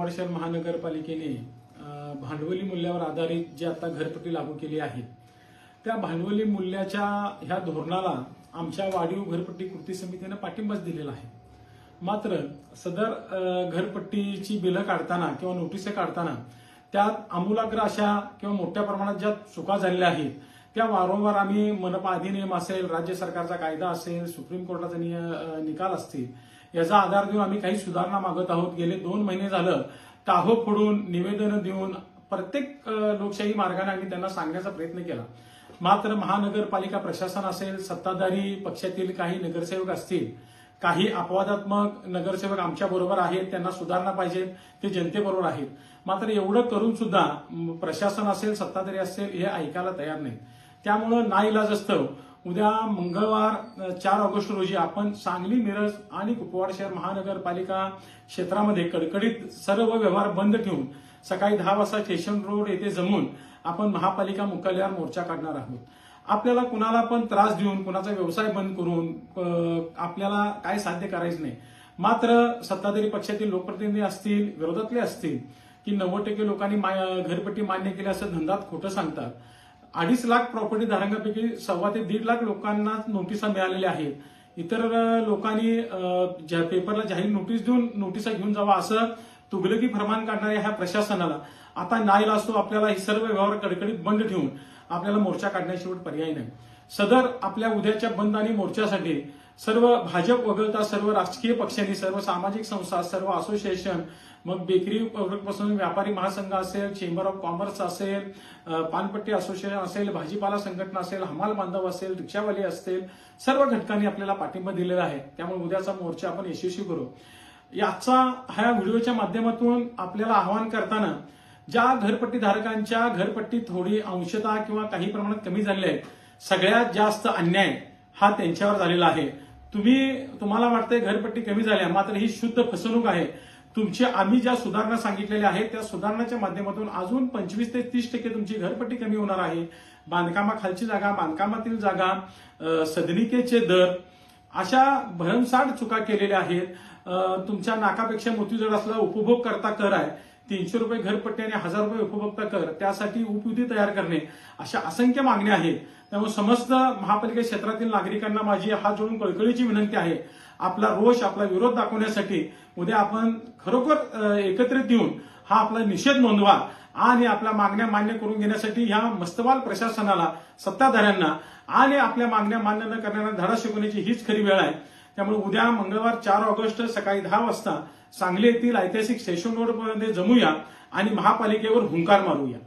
कुपवाड शहर महानगरपालिकेने भांडवली मूल्यावर आधारित जे आता घरपट्टी लागू केली आहे त्या भांडवली मूल्याच्या ह्या धोरणाला आमच्या वाढीव घरपट्टी कृती समितीने पाठिंबाच दिलेला आहे। मात्र सदर घरपट्टीची बिलं काढताना किंवा नोटिसा काढताना त्यात आमूलाग्र अशा किंवा मोठ्या प्रमाणात ज्या चुका झालेल्या आहेत त्या वारंवार आम्ही मनपा अधिनियम असेल, राज्य सरकारचा कायदा असेल, सुप्रीम कोर्टाचा निकाल असतील याचा आधार देऊन आम्ही काही सुधारणा मागत आहोत। गेले 2 महिने झालं टाहो फोडून निवेदन देऊन प्रत्येक लोकशाही मार्गाने आम्ही त्यांना सांगण्याचा प्रयत्न केला। मात्र महानगरपालिका प्रशासन असेल, सत्ताधारी पक्षातील काही नगरसेवक असतील, काही अपवादात्मक नगरसेवक आमच्या बरोबर आहेत, त्यांना सुधारणा पाहिजे, ते जनतेबरोबर आहेत। मात्र एवढं करून सुद्धा प्रशासन असेल, सत्ताधारी असेल हे ऐकायला तयार नाही। त्यामुळं नाईलाजास्तव उद्या मंगळवार 4 ऑगस्ट रोजी आपण सांगली, मिरज आणि कुपवाड शहर महानगरपालिका क्षेत्रामध्ये कडकडीत सर्व व्यवहार बंद ठेवून सकाळी 10 वाजता स्टेशन रोड येथे जमून आपण महापालिका मुख्यालयावर मोर्चा काढणार आहोत। आपल्याला कुणाला पण त्रास देऊन, कुणाचा व्यवसाय बंद करून आपल्याला काय साध्य करायचं नाही। मात्र सत्ताधारी पक्षातील लोकप्रतिनिधी असतील, विरोधातले असतील की 90% लोकांनी घरपट्टी मान्य केली असं धंदात खोटं सांगतात। 2.5 लाख प्रॉपर्टी धारकांपैकी 1.25 ते 1.5 लाख लोकांना नोटिसा मिळालेल्या आहेत। इतर लोकांनी पेपरला जाहीर नोटीस देऊन नोटिसा घेऊन जावा असं तुगलकी फरमान काढणाऱ्या ह्या प्रशासनाला आता नाईलाज आपल्याला ही सर्व व्यवहार कडकडीत बंद ठेवून आपल्याला मोर्चा काढण्याशिवाय पर्याय नाही। सदर आपल्या उद्याच्या बंद आणि मोर्चासाठी सर्व भाजप वगळता सर्व राजकीय पक्षांनी, सर्व सामाजिक संस्था, सर्व असोसिएशन, मग बेकरी पासून व्यापारी महासंघ असेल, चेंबर ऑफ कॉमर्स असेल, पानपट्टी असोसिएशन असेल, भाजीपाला संघटना असेल, हमाल बांधव असेल, रिक्षावाले असतील, सर्व घटकांनी आपल्याला पाठिंबा दिलेला आहे। त्यामुळे उद्याचा मोर्चा आपण यशस्वी करू। याचा ह्या व्हिडिओच्या माध्यमातून आपल्याला आवाहन करताना ज्या घरपट्टी धारकांच्या घरपट्टी थोडी अंशतः किंवा काही प्रमाणात कमी झालेली आहे, सगळ्यात जास्त अन्याय हा त्यांच्यावर झालेला आहे। तुम्हाला वाटतंय घरपट्टी कमी झाल्या, मात्र ही शुद्ध फसवणूक आहे। आम्ही ज्या सुधारणा सांगितलेल्या आहेत त्या सुधारणाच्या माध्यमातून अजून 25 ते 30% तुमची घरपट्टी कमी होणार आहे। बांधकामाखालची जागा, बांधकामातील जागा, सदनिकेचे दर अशा भरमसाठ चुका केलेल्या आहेत। तुमच्या नाकापेक्षा मोती जड असलेला उपभोग करता कर आहे, 300 रुपये घरपट्टी आणि 1000 रुपये उपभोक्ता कर, त्यासाठी उपयुक्ती तयार करणे, अशा असंख्य मागण्या आहेत। त्यामुळे समस्त महापालिका क्षेत्रातील नागरिकांना माझी हात जोडून कळकळीची विनंती आहे, आपला रोष, आपला विरोध दाखवण्यासाठी उद्या आपण खरोखर एकत्रित येऊन हा आपला निषेध नोंदवा आणि आपल्या मागण्या मान्य करून घेण्यासाठी ह्या मस्तवाल प्रशासनाला, सत्ताधाऱ्यांना आणि आपल्या मागण्या मान्य न करणाऱ्यांना धडा शिकवण्याची हीच खरी वेळ आहे। त्यामुळे उद्या मंगळवार 4 ऑगस्ट सकाळी 10 वाजता सांगली येथील ऐतिहासिक स्टेशन रोड मध्ये जमूया आणि महापालिकेवर हुंकार मारूया।